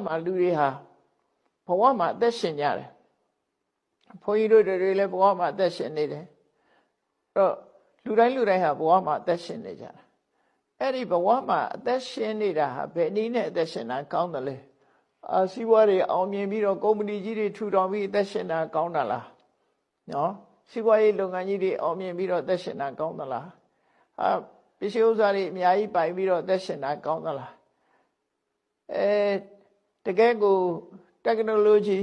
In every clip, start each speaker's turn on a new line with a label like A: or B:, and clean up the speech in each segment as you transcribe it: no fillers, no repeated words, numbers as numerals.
A: မှာလူတွေဟာဘဝမှာအသက်ရှင်ကြတယ်ဘုန်းကြီးတို့တွေလည်းဘဝမှာအသက်ရှင်နေတယ်အဲ့တော့လူတိုင်းဟာဘဝမှာအသက်ရှင်နေကြတာအဲ့ဒီဘဝမှာအသက်ရှင်နေတာဟာဘယ်နည်းနဲ့အသက်ရှင်တာကောင်းတယ်လဲစီးပွားတွေအောင်မြင်ပြီးတော့ကုမ္ပဏီကြီးတွေထူထောင်ပြီးအသက်ရှင်တာကောင်းတာလားနော်စီးပွားရေးလုပ်ငန်းကြီးတွေအောင်မြင်ပြီးတော့အသက်ရှင်တာကောင်းသလားပစ္စည်းဥစ္စာတွေအများကြီးပိုင်ပြီးတော့အသက်ရှင်တာကောင်းသလားတကယ်ကို technology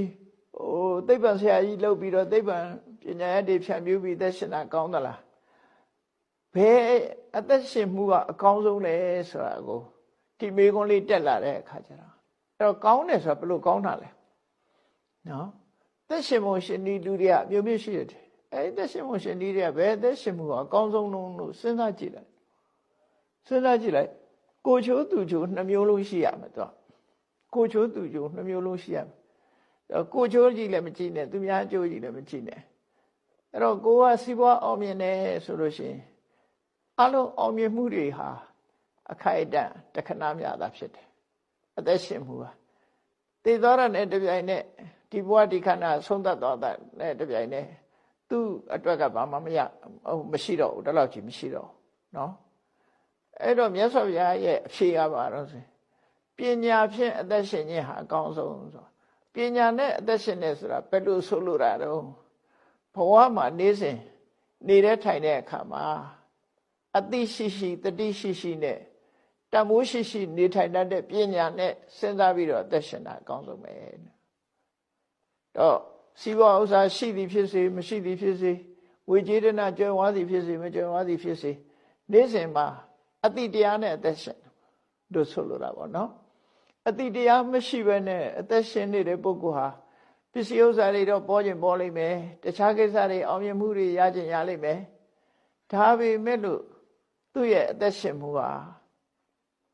A: သိပ္ပံဆရာကြီးလုပ်ပြီးတော့သိပ္ပံပညာရပ်တွေဖြန့်ဖြူးပြီးအသက်ရှင်တာကောင်းသလားဘယ်အသက်ရှင်မှုကအကောင်းဆုံးလဲဆိုတာကိုဒီမေးခွန်းလေးတက်လာတဲ့အခါကျတော့အဲ့တော့ကောင်းတယ်ဆိုတာဘယ်လိုကောင်းတာလဲနော်သက်ရှင်မှုရှင်ဒီလူတွေကမျိုးမျိုးရှိတယ်အဲ့ဒီသက်ရှင်မှုရှင်ဒီတွေကဘယ်သက်ရှင်မှုကအကောင်းဆုံးလို့စဉ်းစားကြည့်လိုက်ကိုချိုးသူချိုးနှမျိုးလုံးရှိရမယ်တော့ကိုချိုးသူချိုးနှမျိုးလုံးရှိရမယ်ကိုချိုးကြီးလည်းမကြည့်နဲ့သူများချိုးကြီးလည်းမကြည့်နဲ့အဲ့တော့ကိုကစီးပွားအောင်မြင်တယ်ဆိုလို့ရှိရင်အလုံးအောင်မြင်မှုတွေဟာအခိုက်အတန့်တခဏမျှသာဖြစ်တယ်အသက်ရှင်မှုဟာသိသွားရတဲ့တပြိုင်နက်ဒီဘဝဒီခန္ဓာဆုံးသက်သွားတဲ့တပြိုင်နက်သူ့အတွက်ကဘာမှမရှိတော့ဘူးတလောက်ကြီးမရှိတော့နော်အဲ့တော့မြတ်စွာဘုရားရဲ့အဖြေကပါတော့ဆိုပညာဖြင့်အသက်ရှင်ခြင်းဟာအကောင်းဆုံးဆိုပညာနဲ့အသက်ရှင်နေဆိုတာဘယ်လိုဆိုလိုတာတော့ဘဝမှာနေစဉ်နေတဲ့ထိုင်တဲ့အခါမှာအသိရှိတတိရှိနဲ့တမိုးရှိနေထိုင်တတ်တဲ့ပညာနဲ့စဉ်းစားပြီးတော့အသက်ရှင်တာအကောင်းဆုံးပဲတော့စီးပွားဥစ္စာရှိသည်ဖြစ်စေမရှိသည်ဖြစ်စေဝေကျေတနာကြွယ်ဝသည်ဖြစ်စေမကြွယ်ဝသည်ဖြစ်စေနေ့စဉ်မှာအတိတရားနဲ့အသက်ရှင်တို့ဆိုလိုတာပေါ့နော်အတိတရားမရှိဘဲနဲ့အသက်ရှင်နေတဲ့ပုဂ္ဂိုလ်ဟာပစ္စည်းဥစ္စာတွေတော့ပေါ်ခြင်းပေါ်လိမ့်မယ်တခြားကိစ္စတွေအောင်မြင်မှုတွေရခြင်းရလိမ့်မယ်ဒါပေမဲ့လို့သူ့ရဲ့အသက်ရှင်မှုဟာ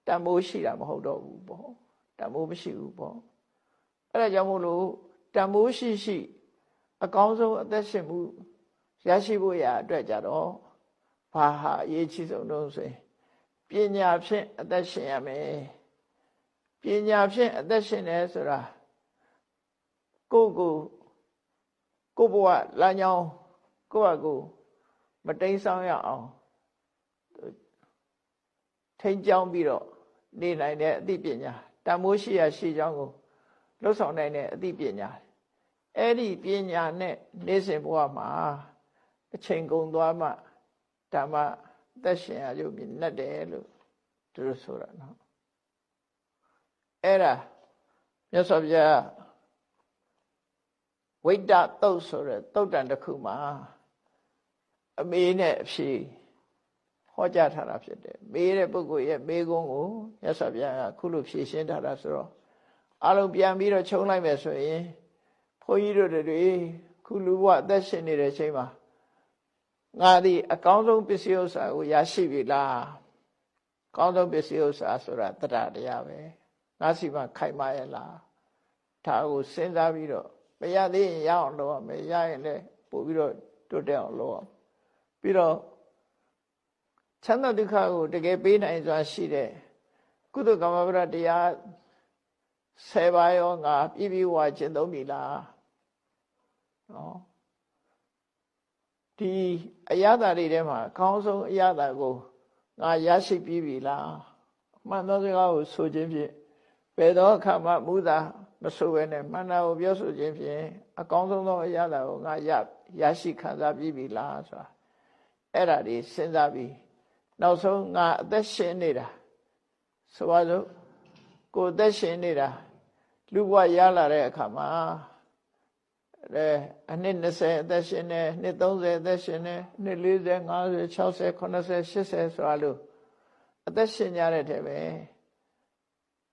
A: တန်ဖိုးရှိတာမဟုတ်တော့ဘူးပေါ့တန်ဖိုးမရှိဘူးပေါ့အဲ့ဒါကြောင့်မို့လို့တန်ဖိုးရှိအကောင်းဆုံးအသက်ရှင်မှုရရှိဖို့ရာအတွက်ကြတော့ဘာဟာအရေးကြီးဆုံးလို့ဆိုရင်ပညာဖြင့်အသက်ရှင်ရမယ်ပညာဖြင့်အသက်ရှင်တယ်ဆိုတာကိုဘဝလမ်းကြောင်းကိုမတိမ်ဆောင်ရအောင်ထိန်းကျောင်းပြီးတော့နေနိုင်တဲ့အသိပညာတန်ဖိုးရှိရာရှိကြောင်းကိုလှုပ်ဆောင်နိုင်တဲ့အသိပညာအဲ့ဒီပညာနဲ့နေစဉ်ဘဝမှာအချိန်ကုန်သွားမှဓမ္မသက်ရှင်ရရုပ်မြင်တတ်တယ်လို့သူတို့ဆိုတာနော်အဲ့ဒါမြတ်စွာဘုရားဝိတ္တသုတ်ဆိုတဲ့သုတ်တန်တစ်ခုမှာအမေနဲ့အဖြေဟောကြားထားတာဖြစ်တယ်မေးတဲ့ပုဂ္ဂိုလ်ရဲ့မေးခွန်းကိုမြတ်စွာဘုရားကခုလိုဖြေရှင်းထားတာဆိုတော့အလုံးပြန်ပြီးတော့ခြုံလိုက်မယ်ဆိုရင်ဘုန်းကြီးတို့တွေခုလူဘဝအသက်ရှင်နေတဲ့အချိန်မှာငါဒီအကောင်းဆုံးပစ္စည်းဥစ္စာကိုရရှိပြီလားအကောင်းဆုံးပစ္စည်းဥစ္စာဆိုတာတရားတရားပဲငါစီမှာခိုင်မာရဲ့လားဒါကိုစဉ်းစားပြီးတော့မရသေးရင်ရအောင်လုပ်ရမယ်ရရင်လည်းပို့ပြီးတော့တိုးတက်အောင်လုပ်အောင်ပြီးတော့ချမ်းသာဒုက္ခကိုတကယ်ပေးနိုင်စွာရှိတဲ့ကုသကမ္မဗရတရား10ပါးရောငါပြည့်ပြည့်ဝကျင့်သုံးပြီလားနော်ဒီအရသာတွေထဲမှာအကောင်းဆုံးအရသာကိုငါရရှိပြီးပြီလားအမှန်သောစကားကိုဆိုခြင်းဖြင့်ဘယ်တော့အခါမှမူသာမဆိုဘဲနဲ့မှန်တာကိုပြောဆိုခြင်းဖြင့်အကောင်းဆုံးသောအရသာကိုငါရရှိခံစားပြီးပြီလားဆိုတာအဲ့ဒါတွေစဉ်းစားပြီးနောက်ဆုံးငါအသက်ရှင်နေတာဆိုပါစို့ကိုယ်အသက်ရှင်နေတာလူဘဝရလာတဲ့အခါမှာအနှစ်20အသက်ရှင်နေနှစ်30အသက်ရှင်နေနှစ်40 50 60 80 80ဆိုတာလို့အသက်ရှင်ကြတဲ့တဲ့ပဲ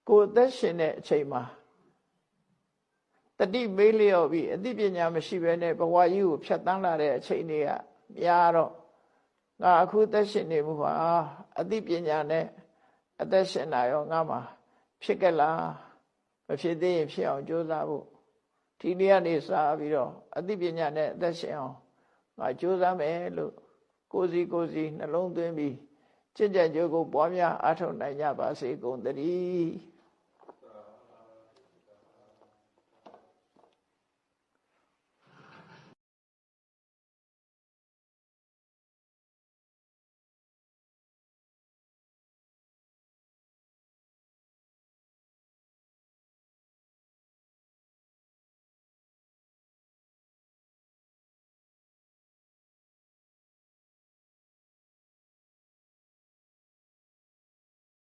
A: ကိုယ်အသက်ရှင်တဲ့အချိန်မှာတတိမေးလျော့ပြီးအသိပညာမရှိဘဲနဲ့ဘဝကြီးကိုဖြတ်တန်းလာတဲ့အချိန်တွေကများတော့ငါအခုသက်ရှင်နေမှုဟာအသိပညာနဲ့အသက်ရှင်တာရောငါမှာဖြစ်ကြလားမဖြစ်သေးရင်ဖြစ်အောင်ကြိုးစားဖို့ဒီနေ့ကနေစပြီးတော့အသိပညာနဲ့အသက်ရှင်အောင်ငါကြိုးစားမယ်လို့ကိုယ်စီနှလုံးသွင်းပြီးကျင့်ကြံကြိုးကိုပွားများအားထုတ်နိုင်ကြပါစေကုန်သတည်း